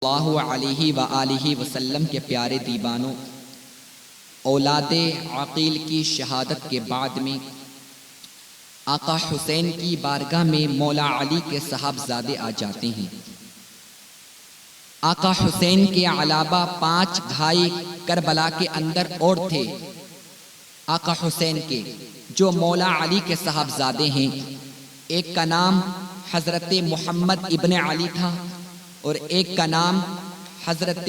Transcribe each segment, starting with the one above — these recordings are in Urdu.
اللہ علیہ وآلہ وسلم کے پیارے دیوانوں، اولاد عقیل کی شہادت کے بعد میں آقا حسین کی بارگاہ میں مولا علی کے صاحبزادے آ جاتے ہیں۔ آقا حسین کے علاوہ 5 بھائی کربلا کے اندر اور تھے آقا حسین کے، جو مولا علی کے صاحبزادے ہیں۔ ایک کا نام حضرت محمد ابن علی تھا، اور ایک کا نام حضرت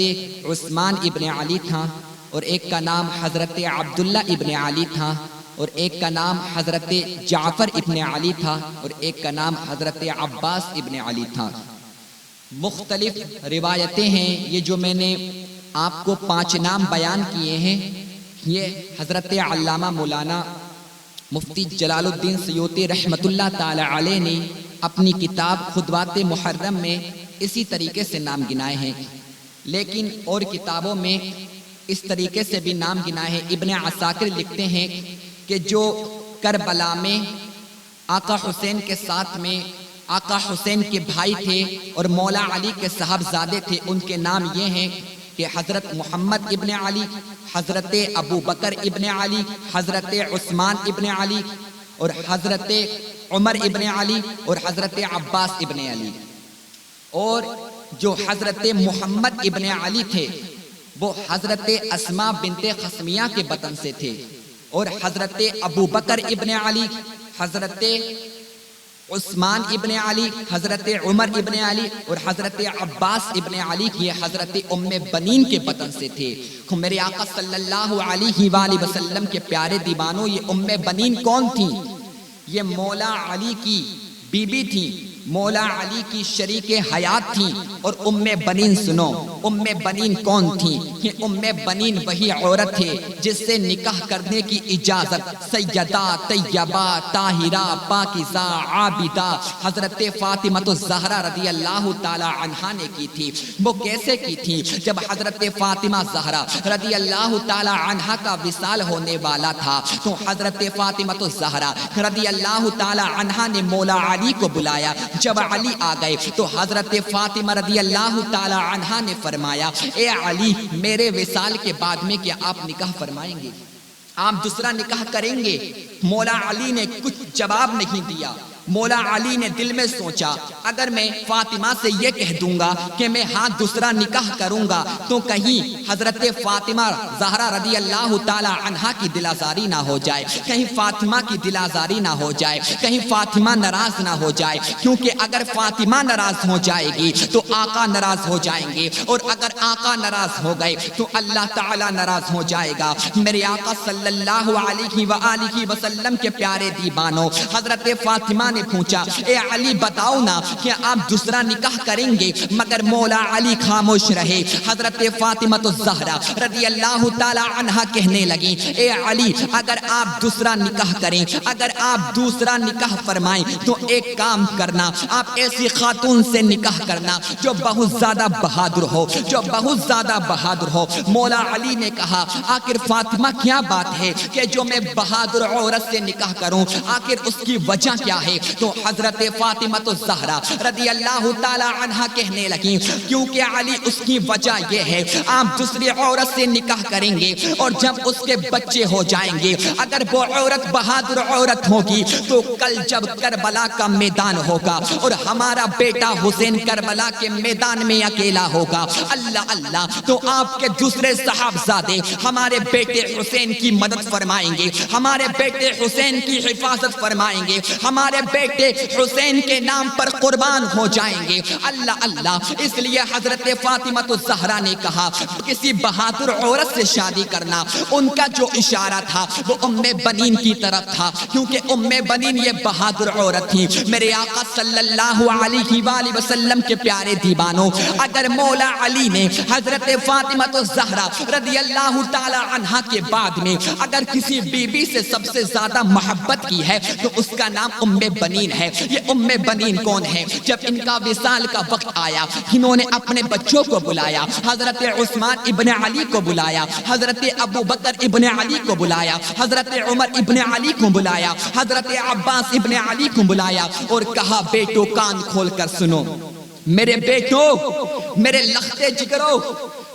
عثمان ابن علی تھا، اور ایک کا نام حضرت عبداللہ ابن علی تھا، اور ایک کا نام حضرت جعفر ابن علی تھا، اور ایک کا نام حضرت عباس ابن علی تھا۔ مختلف روایتیں ہیں، یہ جو میں نے آپ کو 5 نام بیان کیے ہیں، یہ حضرت علامہ مولانا مفتی جلال الدین سیوطی رحمۃ اللہ تعالی علیہ نے اپنی کتاب خطبات محرم میں اسی طریقے سے نام گنائے ہیں، لیکن اور کتابوں میں اس طریقے سے بھی نام گنائے ہیں۔ ابن عساکر لکھتے ہیں کہ جو کربلا میں آقا حسین کے ساتھ میں آقا حسین کے بھائی تھے اور مولا علی کے صاحبزادے تھے، ان کے نام یہ ہیں کہ حضرت محمد ابن علی، حضرت ابو بکر ابن علی، حضرت عثمان ابن علی، اور حضرت عمر ابن علی، اور حضرت عباس ابن علی۔ اور جو حضرت محمد ابن علی تھے وہ حضرت اسماء بنت خصمیہ کے بطن سے تھے، اور حضرت ابو بکر ابن علی، حضرت عثمان ابن علی، حضرت عمر ابن علی، اور حضرت عباس ابن علی کی حضرت ام بنین کے بطن سے تھے۔ میرے آقا صلی اللہ علیہ وآلہ وسلم کے پیارے دیوانوں، یہ ام بنین کون تھیں؟ یہ مولا علی کی بیوی تھی، مولا علی کی شریک حیات تھی۔ اور ام بنین سنو، ام بنین کون تھی؟ یہ ام بنین وہی عورت ہے جس سے نکاح کرنے کی اجازت سیدہ طیبہ طاہرہ پاکیزہ عابدہ حضرت فاطمہ الزہرا رضی اللہ تعالی عنہا نے کی تھی۔ وہ کیسے کی تھی؟ جب حضرت فاطمہ زہرا رضی اللہ تعالی عنہا کا وصال ہونے والا تھا تو حضرت فاطمہ الزہرا رضی اللہ تعالی عنہا نے مولا علی کو بلایا۔ جب علی آ گئے تو حضرت فاطمہ رضی اللہ تعالی عنہا نے فرمایا، اے علی، میرے وصال کے بعد میں کیا آپ نکاح فرمائیں گے؟ آپ دوسرا نکاح کریں گے؟ مولا علی نے کچھ جواب نہیں دیا۔ مولا علی نے دل میں سوچا، اگر میں فاطمہ سے یہ کہہ دوں گا کہ میں دوسرا نکاح کروں گا تو کہیں حضرت فاطمہ زہرا رضی اللہ تعالی عنہا کی دل آزاری نہ ہو جائے، کہیں فاطمہ کی دل آزاری نہ ہو جائے، کہیں فاطمہ ناراض نہ ہو جائے، کیونکہ اگر فاطمہ ناراض ہو جائے گی تو آقا ناراض ہو جائیں گے، اور اگر آقا ناراض ہو گئے تو اللہ تعالی ناراض ہو جائے گا۔ میرے آقا صلی اللہ علیہ وآلہ وسلم کے پیارے دیوانوں، حضرت فاطمہ نے پوچھا، اے علی بتاؤ نا کہ آپ دوسرا نکاح کریں گے؟ مگر مولا علی خاموش رہے۔ حضرت فاطمہ الزہرا رضی اللہ تعالی عنہا کہنے لگی، اے علی، اگر آپ دوسرا نکاح کریں، اگر آپ دوسرا نکاح فرمائیں تو ایک کام کرنا، آپ ایسی خاتون سے نکاح کرنا جو بہت زیادہ بہادر ہو، جو بہت زیادہ بہادر ہو۔ مولا علی نے کہا، آخر فاطمہ کیا بات ہے کہ جو میں بہادر عورت سے نکاح کروں؟ آخر اس کی وجہ کیا ہے؟ تو حضرت فاطمہ الزہرا رضی اللہ تعالی عنہا کہنے لگی، کیونکہ علی اس کی وجہ یہ ہے، آپ دوسری عورت سے نکاح کریں گے اور جب اس کے بچے ہو جائیں گے، اگر وہ عورت بہادر عورت ہوگی تو کل جب کربلا کا میدان ہوگا اور ہمارا بیٹا حسین کربلا کے میدان میں اکیلا ہوگا، اللہ اللہ، تو آپ کے دوسرے صاحبزادے ہمارے بیٹے حسین کی مدد فرمائیں گے، ہمارے بیٹے حسین کی حفاظت فرمائیں گے، ہمارے بیٹے حسین کے نام پر قربان ہو جائیں گے، اللہ اللہ۔ اس لیے حضرت فاطمہ الزہرا نے کہا، کسی بہادر عورت سے شادی کرنا۔ ان کا جو اشارہ تھا وہ ام بنین کی طرف تھا، کیونکہ ام بنین یہ بہادر عورت تھی۔ میرے آقا صلی اللہ علیہ وآلہ وسلم کے پیارے دیوانوں، اگر مولا علی نے حضرت فاطمہ الزہرا رضی اللہ تعالی عنہا کے بعد میں اگر کسی بیوی سے سب سے زیادہ محبت کی ہے تو اس کا نام ام بنین ہے۔ یہ ام بنین کون ہے؟ جب ان کا وصال کا وقت آیا، انہوں نے اپنے بچوں کو بلایا، حضرت عثمان ابن علی کو بلایا، حضرت ابو بکر ابن علی کو بلایا، حضرت عمر ابن علی کو بلایا، حضرت عباس ابن علی کو بلایا اور کہا، بیٹو کان کھول کر سنو، میرے بیٹو، میرے لختے جگرو،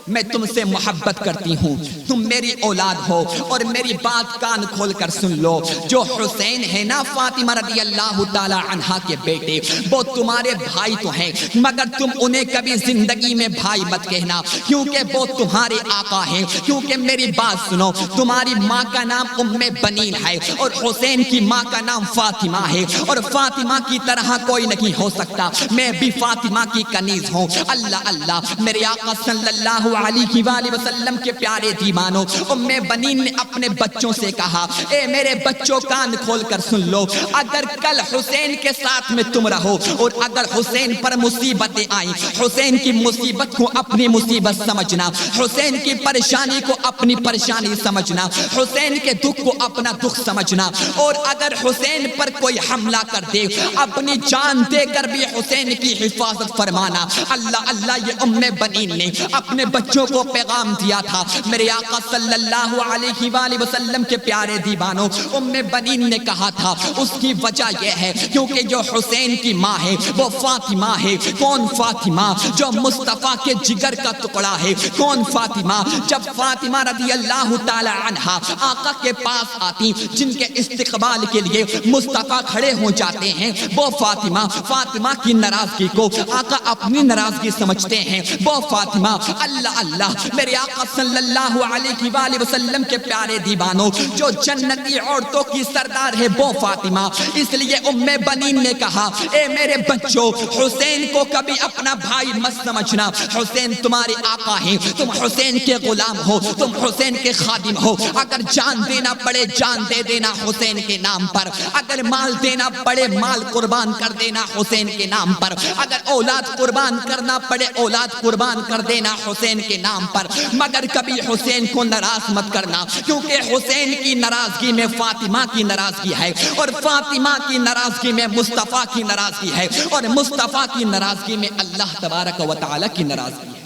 میں تم سے محبت کرتی ہوں، تم میری اولاد ہو، اور میری بات کان کھول کر سن لو، جو حسین ہے نا فاطمہ رضی اللہ تعالی عنہا کے بیٹے، وہ تمہارے بھائی تو ہیں، مگر تم انہیں کبھی زندگی میں بھائی مت کہنا، کیونکہ وہ تمہارے آقا ہیں۔ کیونکہ میری بات سنو، تمہاری ماں کا نام ام بنین ہے، اور حسین کی ماں کا نام فاطمہ ہے، اور فاطمہ کی طرح کوئی نہیں ہو سکتا، میں بھی فاطمہ کی کنیز ہوں۔ اللہ اللہ، میرے آقا صلی اللہ علیہ وآلہ وسلم کے پیارے دیوانوں، ام بنین نے اپنے بچوں سے کہا، اے میرے بچوں کان کھول کر سن لو، اگر کل حسین کے ساتھ میں تم رہو، اور اگر حسین پر مصیبتیں آئیں، حسین کی مصیبت کو اپنی مصیبت سمجھنا، حسین کی پریشانی کو اپنی پریشانی سمجھنا، حسین کے دکھ کو اپنا دکھ سمجھنا، اور اگر حسین پر کوئی حملہ کر دے، اپنی جان دے کر بھی حسین کی حفاظت فرمانا۔ اللہ اللہ، یہ ام بنین نے اپنے بچوں کو پیغام دیا تھا۔ میرے آقا صلی اللہ علیہ وآلہ وسلم کے پیارے دیوانوں، ام بنین نے کہا تھا، اس کی وجہ یہ ہے کیونکہ جو حسین کی ماں ہے وہ فاطمہ ہے۔ کون فاطمہ؟ جو مصطفیٰ کے جگر کا ٹکڑا ہے۔ کون فاطمہ؟ جب فاطمہ رضی اللہ تعالی عنہا آقا کے پاس آتی، جن کے استقبال کے لیے مصطفیٰ کھڑے ہو جاتے ہیں، وہ فاطمہ کی ناراضگی کو آقا اپنی ناراضگی سمجھتے ہیں، وہ فاطمہ۔ اللہ اللہ، میرے آقا صلی اللہ علیہ وآلہ وسلم کے پیارے دیوانوں، جو جنتی عورتوں کی سردار ہے وہ فاطمہ۔ اس لیے ام بنین نے کہا، اے میرے بچوں، حسین کو کبھی اپنا بھائی مت سمجھنا، حسین تمہارے آقا ہیں، تم حسین کے غلام ہو، تم حسین کے خادم ہو، اگر جان دینا پڑے جان دے دینا حسین کے نام پر، اگر مال دینا پڑے مال قربان کر دینا حسین کے نام پر، اگر اولاد قربان کرنا پڑے اولاد قربان کر دینا حسین کے نام پر، مگر کبھی حسین کو ناراض مت کرنا، کیونکہ حسین کی ناراضگی میں فاطمہ کی ناراضگی ہے، اور فاطمہ کی ناراضگی میں مصطفیٰ کی ناراضگی ہے، اور مصطفیٰ کی ناراضگی میں اللہ تبارک و تعالی کی ناراضگی ہے۔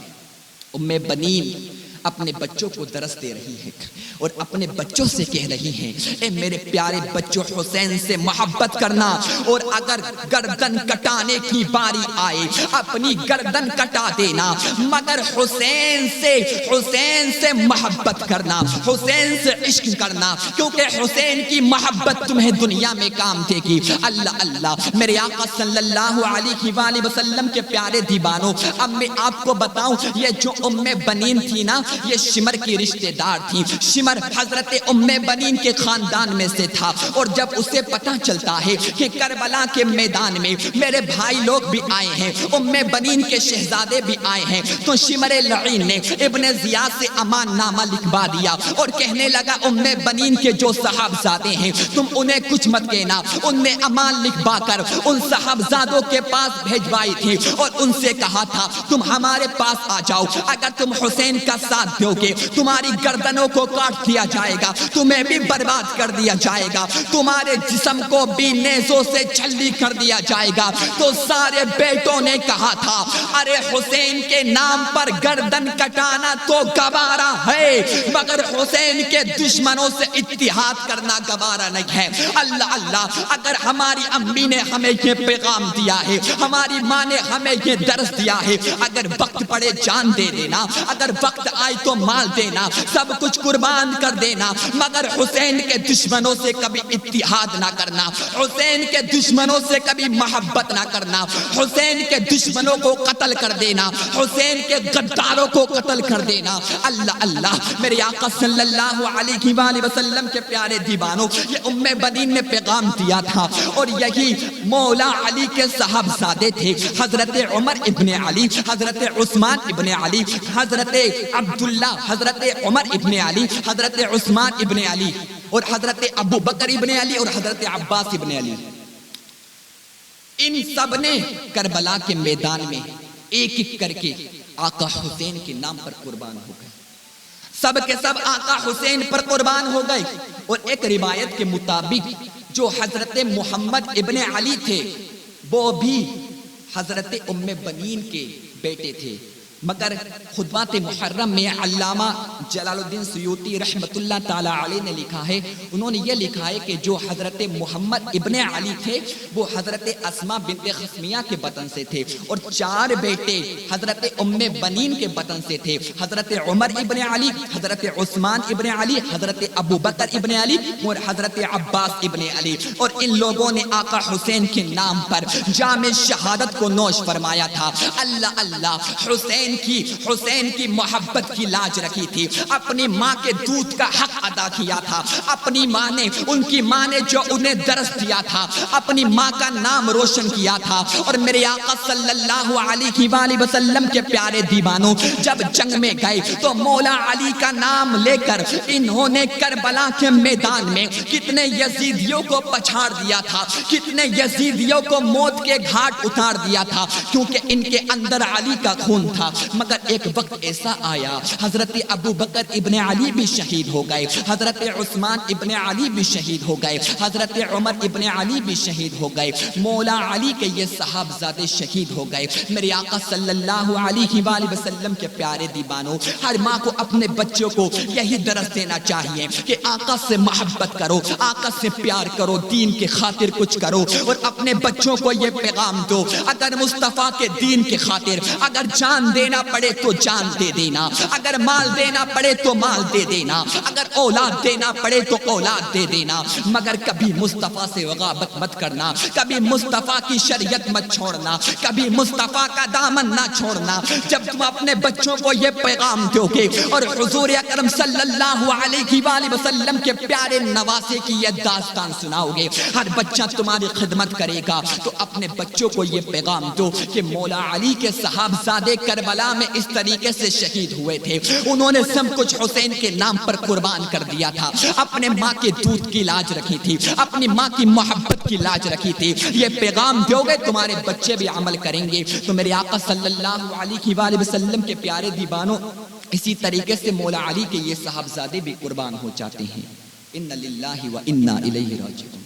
ام بنین اپنے بچوں کو درس دے رہی ہے اور اپنے بچوں سے کہہ رہی ہیں، اے میرے پیارے بچوں، حسین سے محبت کرنا، اور اگر گردن کٹانے کی باری آئے اپنی گردن کٹا دینا، مگر حسین سے محبت کرنا، حسین سے عشق کرنا، کیونکہ حسین کی محبت تمہیں دنیا میں کام دے گی۔ اللہ اللہ، میرے آقا صلی اللہ علیہ وآلہ وسلم کے پیارے دیوانوں، اب میں آپ کو بتاؤں، یہ جو ام بنین تھی نا، یہ شمر کی رشتہ دار تھی۔ شمر حضرت ام بنین کے خاندان میں سے تھا، اور جب اسے پتہ چلتا ہے کہ کربلا کے میدان میں میرے بھائی لوگ بھی آئے ہیں، ام بنین کے شہزادے بھی آئے ہیں، تو شمر لعین نے ابن زیاد سے امان نامہ لکھوا دیا اور کہنے لگا، ام بنین کے جو صاحبزادے ہیں تم انہیں کچھ مت کہنا۔ ان نے امان لکھوا کر ان صاحبزادوں کے پاس بھیجوائی تھی، اور ان سے کہا تھا، تم ہمارے پاس آ جاؤ، اگر تم حسین کا ساتھ دو گے تمہاری گردنوں کو کاٹ دیا جائے گا، تمہیں بھی برباد کر دیا جائے گا، تمہارے جسم کو بھی نیزوں سے چھلی کر دیا جائے گا۔ تو سارے بیٹوں نے کہا تھا، ارے حسین کے نام پر گردن کٹانا تو گوارا ہے، مگر حسین کے دشمنوں سے اتحاد کرنا گوارا نہیں ہے۔ اللہ اللہ، اگر ہماری امی نے ہمیں یہ پیغام دیا ہے، ہماری ماں نے ہمیں یہ درس دیا ہے، اگر وقت پڑے جان دے دینا، اگر وقت آئے تو مال دینا، سب کچھ قربان کر دینا، مگر حسین کے دشمنوں سے کبھی اتحاد نہ کرنا، حسین کے دشمنوں سے کبھی محبت نہ کرنا، حسین کے دشمنوں کو قتل کر دینا، حسین کے غداروں کو قتل کر دینا۔ اللہ اللہ، میرے آقا صلی اللہ علیہ وآلہ وسلم کے پیارے دیوانوں، یہ ام بنین نے پیغام دیا تھا، اور یہی مولا علی کے صاحبزادے تھے، حضرت عمر ابن علی، حضرت عثمان ابن علی، حضرت عبداللہ، حضرت عمر ابن علی، حضرت عثمان ابن علی، اور حضرت ابو بکر ابن علی، اور حضرت عباس ابن علی۔ ان سب نے کربلا کے میدان میں ایک ایک کر کے آقا حسین کے نام پر قربان ہو گئے، سب کے سب آقا حسین پر قربان ہو گئے۔ اور ایک روایت کے مطابق جو حضرت محمد ابن علی تھے وہ بھی حضرت ام بنین کے بیٹے تھے، مگر خطبات محرم میں علامہ جلال الدین سیوطی رحمت اللہ تعالی علیہ نے لکھا ہے، انہوں نے یہ لکھا ہے کہ جو حضرت محمد ابن علی تھے وہ حضرت اسماء بنت خصمیہ کے بطن سے تھے، اور 4 بیٹے حضرت ام بنین کے بطن سے تھے، حضرت عمر ابن علی، حضرت عثمان ابن علی، حضرت ابو بکر ابن علی اور حضرت عباس ابن علی، اور ان لوگوں نے آقا حسین کے نام پر جام شہادت کو نوش فرمایا تھا۔ اللہ اللہ، حسین کی محبت کی لاج رکھی تھی، اپنی ماں کے دودھ کا حق ادا کیا تھا، اپنی ماں نے، ان کی ماں نے جو انہیں درس دیا تھا، اپنی ماں کا نام روشن کیا تھا۔ اور میرے آقا صلی اللہ علیہ وآلہ وسلم کے پیارے دیوانوں، جب جنگ میں گئے تو مولا علی کا نام لے کر انہوں نے کربلا کے میدان میں کتنے یزیدیوں کو پچھاڑ دیا تھا، کتنے یزیدیوں کو موت کے گھاٹ اتار دیا تھا، کیونکہ ان کے اندر علی کا خون تھا۔ مگر ایک وقت ایسا آیا، حضرت ابو بکر ابن علی بھی شہید ہو گئے، حضرت عثمان ابن علی بھی شہید ہو گئے، حضرت عمر ابن علی بھی شہید ہو گئے، مولا علی کے یہ صحابزادے شہید ہو گئے۔ میرے آقا صلی اللہ علیہ وآلہ وسلم کے پیارے دیوانوں، ہر ماں کو اپنے بچوں کو یہی درس دینا چاہیے کہ آقا سے محبت کرو، آقا سے پیار کرو، دین کے خاطر کچھ کرو، اور اپنے بچوں کو یہ پیغام دو، اگر مصطفیٰ کے دین کے خاطر اگر جان دینا پڑے تو جان دے دینا، اگر مال دینا پڑے تو مال دے دینا، اگر اولاد دینا پڑے تو اولاد دے دینا، مگر کبھی مصطفیٰ سے غابت مت کرنا، کبھی مصطفیٰ کی شریعت مت چھوڑنا، کبھی مصطفیٰ کا دامن نہ چھوڑنا۔ جب تم اپنے بچوں کو یہ پیغام دو گے اور حضور اکرم صلی اللہ علیہ وآلہ وسلم کے پیارے نواسے کی یہ داستان سناؤ گے، ہر بچہ تمہاری خدمت کرے گا۔ تو اپنے بچوں کو یہ پیغام دو کہ مولا علی کے صحابزادے کربلا میں اس طریقے سے شہید ہوئے تھے، انہوں نے سب کچھ حسین کے نام پر قربان کر دیا تھا، اپنے ماں کے دودھ کی لاج رکھی تھی، اپنی ماں کی محبت کی لاج رکھی تھی۔ یہ پیغام دو گے تمہارے بچے بھی عمل کریں گے۔ تو میرے آقا صلی اللہ علیہ وآلہ وسلم کے پیارے دیوانوں، اسی طریقے سے مولا علی کے یہ صحابزادے بھی قربان ہو جاتے ہیں۔ اِنَّ لِلَّهِ وَإِنَّا إِلَيْهِ راجعون۔